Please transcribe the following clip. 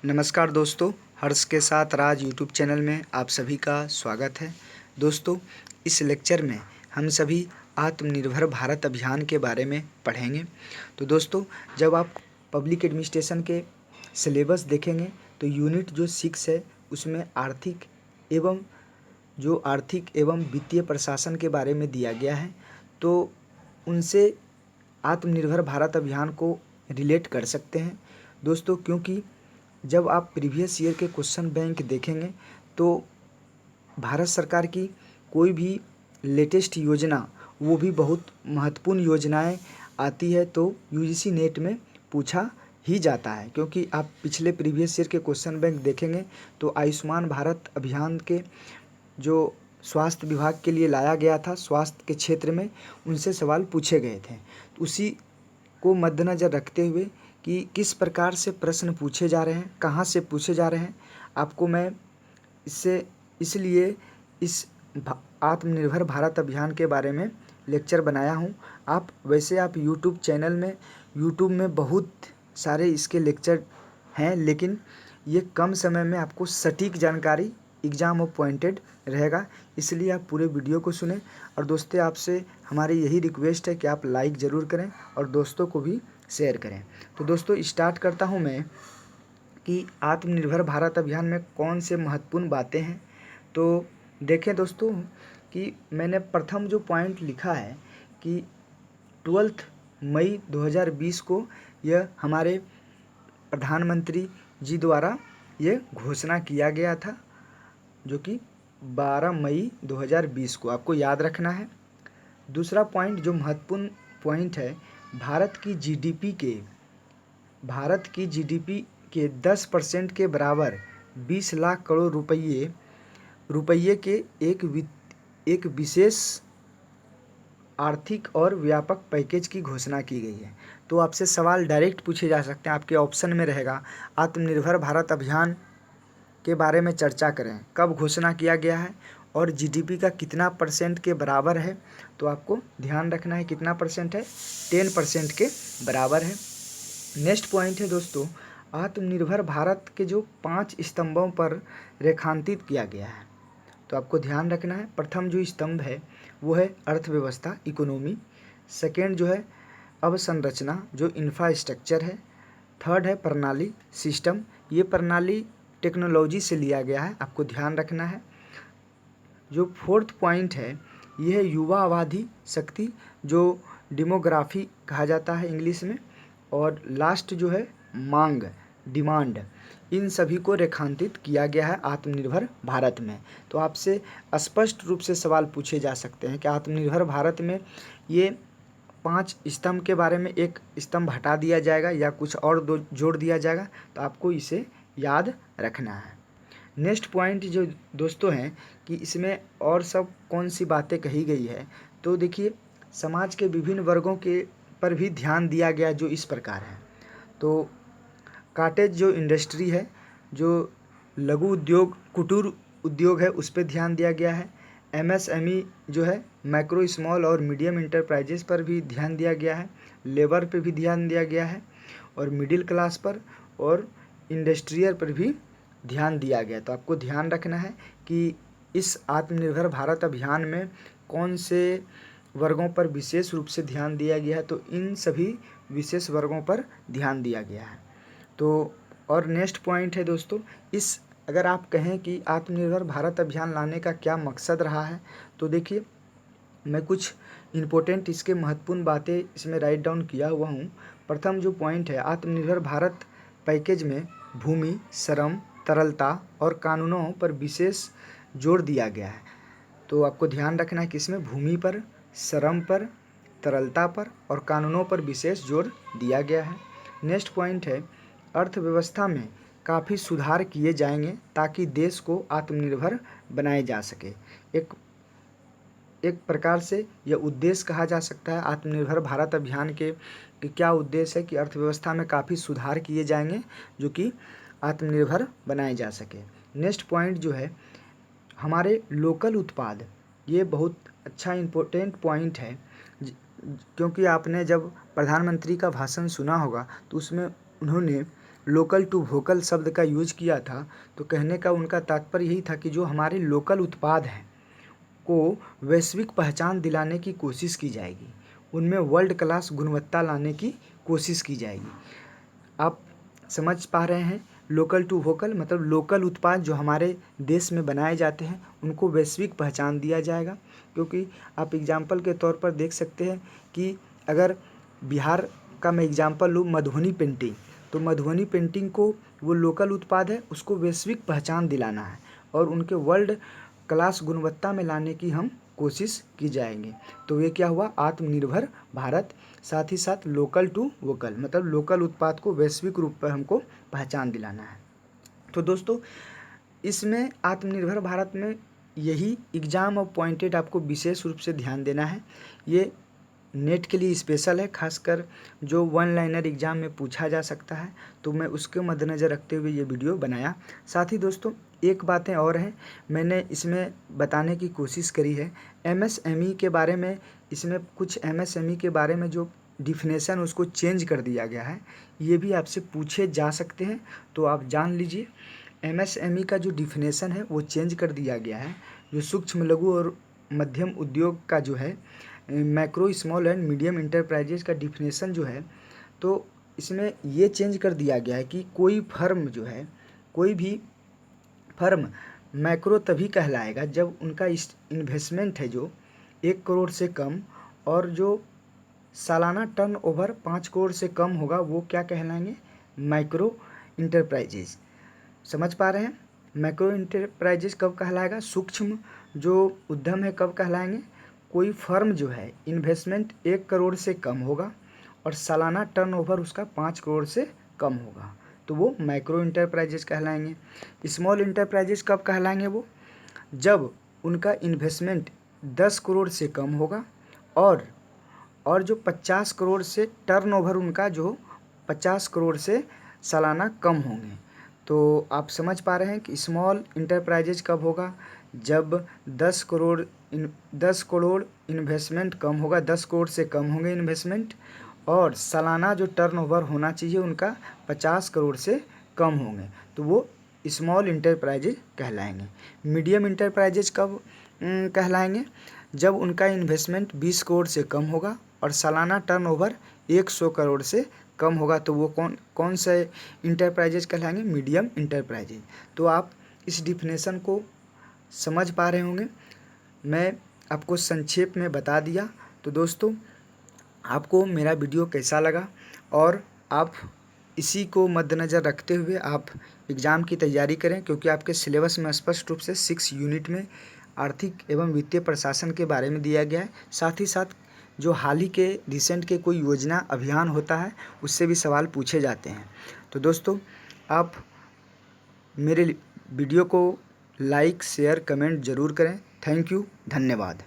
नमस्कार दोस्तों, हर्ष के साथ राज यूट्यूब चैनल में आप सभी का स्वागत है। दोस्तों, इस लेक्चर में हम सभी आत्मनिर्भर भारत अभियान के बारे में पढ़ेंगे। तो दोस्तों, जब आप पब्लिक एडमिनिस्ट्रेशन के सिलेबस देखेंगे तो यूनिट जो 6 है उसमें आर्थिक एवं वित्तीय प्रशासन के बारे में दिया गया है। तो उनसे आत्मनिर्भर भारत अभियान को रिलेट कर सकते हैं दोस्तों, क्योंकि जब आप प्रीवियस ईयर के क्वेश्चन बैंक देखेंगे तो भारत सरकार की कोई भी लेटेस्ट योजना, वो भी बहुत महत्वपूर्ण योजनाएं आती है तो यूजीसी नेट में पूछा ही जाता है। क्योंकि आप पिछले प्रीवियस ईयर के क्वेश्चन बैंक देखेंगे तो आयुष्मान भारत अभियान के जो स्वास्थ्य विभाग के लिए लाया गया था, स्वास्थ्य के क्षेत्र में उनसे सवाल पूछे गए थे। उसी को मद्देनज़र रखते हुए कि किस प्रकार से प्रश्न पूछे जा रहे हैं, कहाँ से पूछे जा रहे हैं, आपको मैं इसलिए इस आत्मनिर्भर भारत अभियान के बारे में लेक्चर बनाया हूँ। आप यूट्यूब चैनल में बहुत सारे इसके लेक्चर हैं, लेकिन ये कम समय में आपको सटीक जानकारी एग्ज़ाम ऑफ पॉइंटेड रहेगा, इसलिए आप पूरे वीडियो को सुनें। और दोस्तों, आपसे हमारी यही रिक्वेस्ट है कि आप लाइक ज़रूर करें और दोस्तों को भी शेयर करें। तो दोस्तों, स्टार्ट करता हूं मैं कि आत्मनिर्भर भारत अभियान में कौन से महत्वपूर्ण बातें हैं। तो देखें दोस्तों कि मैंने प्रथम जो पॉइंट लिखा है कि 12 मई 2020 को यह हमारे प्रधानमंत्री जी द्वारा ये घोषणा किया गया था, जो कि 12 मई 2020 को आपको याद रखना है। दूसरा पॉइंट जो महत्वपूर्ण पॉइंट है, भारत की जीडीपी के 10% के बराबर 20 लाख करोड़ रुपये के एक विशेष आर्थिक और व्यापक पैकेज की घोषणा की गई है। तो आपसे सवाल डायरेक्ट पूछे जा सकते हैं, आपके ऑप्शन में रहेगा आत्मनिर्भर भारत अभियान के बारे में चर्चा करें, कब घोषणा किया गया है और जीडीपी का कितना % के बराबर है। तो आपको ध्यान रखना है कितना % है, 10% के बराबर है। नेक्स्ट पॉइंट है दोस्तों, आत्मनिर्भर भारत के जो 5 स्तंभों पर रेखांकित किया गया है, तो आपको ध्यान रखना है। प्रथम जो स्तंभ है वो है अर्थव्यवस्था, इकोनॉमी। सेकेंड जो है अवसंरचना, जो इंफ्रास्ट्रक्चर है। थर्ड है प्रणाली, सिस्टम। ये प्रणाली टेक्नोलॉजी से लिया गया है, आपको ध्यान रखना है। जो फोर्थ पॉइंट है ये है युवा आबादी शक्ति, जो डेमोग्राफी कहा जाता है इंग्लिश में। और लास्ट जो है मांग, डिमांड। इन सभी को रेखांकित किया गया है आत्मनिर्भर भारत में। तो आपसे स्पष्ट रूप से सवाल पूछे जा सकते हैं कि आत्मनिर्भर भारत में ये 5 स्तंभ के बारे में एक स्तंभ हटा दिया जाएगा या कुछ और जोड़ दिया जाएगा, तो आपको इसे याद रखना है। नेक्स्ट पॉइंट जो दोस्तों हैं कि इसमें और सब कौन सी बातें कही गई है, तो देखिए समाज के विभिन्न वर्गों के पर भी ध्यान दिया गया, जो इस प्रकार है। तो काटेज जो इंडस्ट्री है, जो लघु उद्योग, कुटीर उद्योग है, उस पर ध्यान दिया गया है। एमएसएमई जो है, माइक्रो स्मॉल और मीडियम इंटरप्राइजेस पर भी ध्यान दिया गया है। लेबर पे भी ध्यान दिया गया है और मिडिल क्लास पर और इंडस्ट्रियल पर भी ध्यान दिया गया। तो आपको ध्यान रखना है कि इस आत्मनिर्भर भारत अभियान में कौन से वर्गों पर विशेष रूप से ध्यान दिया गया है, तो इन सभी विशेष वर्गों पर ध्यान दिया गया है। तो और नेक्स्ट पॉइंट है दोस्तों, अगर आप कहें कि आत्मनिर्भर भारत अभियान लाने का क्या मकसद रहा है, तो देखिए मैं कुछ इम्पोर्टेंट इसके महत्वपूर्ण बातें इसमें राइट डाउन किया हुआ हूँ। प्रथम जो पॉइंट है, आत्मनिर्भर भारत पैकेज में भूमि, श्रम, तरलता और कानूनों पर विशेष जोर दिया गया है। तो आपको ध्यान रखना है कि इसमें भूमि पर, श्रम पर, तरलता पर और कानूनों पर विशेष जोर दिया गया है। नेक्स्ट पॉइंट है, अर्थव्यवस्था में काफ़ी सुधार किए जाएंगे ताकि देश को आत्मनिर्भर बनाया जा सके। एक प्रकार से यह उद्देश्य कहा जा सकता है आत्मनिर्भर भारत अभियान के कि क्या उद्देश्य है कि अर्थव्यवस्था में काफ़ी सुधार किए जाएंगे जो कि आत्मनिर्भर बनाए जा सके। नेक्स्ट पॉइंट जो है हमारे लोकल उत्पाद, ये बहुत अच्छा इम्पोर्टेंट पॉइंट है, क्योंकि आपने जब प्रधानमंत्री का भाषण सुना होगा तो उसमें उन्होंने लोकल टू वोकल शब्द का यूज किया था, तो कहने का उनका तात्पर्य यही था कि जो हमारे लोकल उत्पाद हैं को वैश्विक पहचान दिलाने की कोशिश की जाएगी, उनमें वर्ल्ड क्लास गुणवत्ता लाने की कोशिश की जाएगी। आप समझ पा रहे हैं, लोकल टू वोकल मतलब लोकल उत्पाद जो हमारे देश में बनाए जाते हैं उनको वैश्विक पहचान दिया जाएगा। क्योंकि आप एग्जाम्पल के तौर पर देख सकते हैं कि अगर बिहार का मैं एग्जाम्पल लूँ, मधुबनी पेंटिंग, तो मधुबनी पेंटिंग को वो लोकल उत्पाद है, उसको वैश्विक पहचान दिलाना है और उनके वर्ल्ड क्लास गुणवत्ता में लाने की हम कोशिश की जाएंगे। तो ये क्या हुआ, आत्मनिर्भर भारत, साथ ही साथ लोकल टू वोकल मतलब लोकल उत्पाद को वैश्विक रूप पर हमको पहचान दिलाना है। तो दोस्तों इसमें आत्मनिर्भर भारत में यही एग्ज़ाम और पॉइंटेड आपको विशेष रूप से ध्यान देना है। ये नेट के लिए स्पेशल है, खासकर जो वन लाइनर एग्ज़ाम में पूछा जा सकता है, तो मैं उसके मद्देनज़र रखते हुए ये वीडियो बनाया। साथ ही दोस्तों एक बातें और हैं, मैंने इसमें बताने की कोशिश करी है एमएसएमई के बारे में। इसमें कुछ एमएसएमई के बारे में जो डिफिनेशन उसको चेंज कर दिया गया है, ये भी आपसे पूछे जा सकते हैं, तो आप जान लीजिए। एमएसएमई का जो डिफिनेशन है वो चेंज कर दिया गया है। जो सूक्ष्म लघु और मध्यम उद्योग का जो है macro small and medium enterprises का डिफिनेशन जो है, तो इसमें ये चेंज कर दिया गया है कि कोई फर्म जो है, कोई भी फर्म मैक्रो तभी कहलाएगा जब उनका इन्वेस्टमेंट है जो 1 करोड़ से कम और जो सालाना टर्नओवर 5 करोड़ से कम होगा, वो क्या कहलाएंगे, माइक्रो इंटरप्राइजेज। समझ पा रहे हैं, मैक्रो इंटरप्राइजेज कब कहलाएगा, सूक्ष्म जो उद्यम है कब कहलाएंगे, कोई फर्म जो है इन्वेस्टमेंट 1 करोड़ से कम होगा और सालाना टर्नओवर उसका 5 करोड़ से कम होगा, तो वो माइक्रो इंटरप्राइजेज कहलाएंगे। स्मॉल इंटरप्राइजेज कब कहलाएंगे, वो जब उनका इन्वेस्टमेंट 10 करोड़ से कम होगा और जो 50 करोड़ से टर्नओवर उनका जो 50 करोड़ से सालाना कम होंगे। तो आप समझ पा रहे हैं कि स्मॉल इंटरप्राइजेज कब होगा, जब 10 करोड़ इन्वेस्टमेंट कम होगा, 10 करोड़ से कम होंगे इन्वेस्टमेंट और सालाना जो टर्नओवर होना चाहिए उनका 50 करोड़ से कम होंगे, तो वो स्मॉल इंटरप्राइजेज कहलाएंगे। मीडियम इंटरप्राइजेज कब कहलाएंगे, जब उनका इन्वेस्टमेंट 20 करोड़ से कम होगा और सालाना टर्नओवर 100 करोड़ से कम होगा, तो वो कौन से इंटरप्राइजेज कहलाएंगे, मीडियम इंटरप्राइजेज। तो आप इस डिफिनेशन को समझ पा रहे होंगे, मैं आपको संक्षेप में बता दिया। तो दोस्तों आपको मेरा वीडियो कैसा लगा और आप इसी को मद्देनज़र रखते हुए आप एग्ज़ाम की तैयारी करें, क्योंकि आपके सिलेबस में स्पष्ट रूप से 6 यूनिट में आर्थिक एवं वित्तीय प्रशासन के बारे में दिया गया है। साथ ही साथ जो हाल ही के रिसेंट के कोई योजना अभियान होता है उससे भी सवाल पूछे जाते हैं। तो दोस्तों आप मेरे वीडियो को लाइक शेयर कमेंट ज़रूर करें। थैंक यू, धन्यवाद।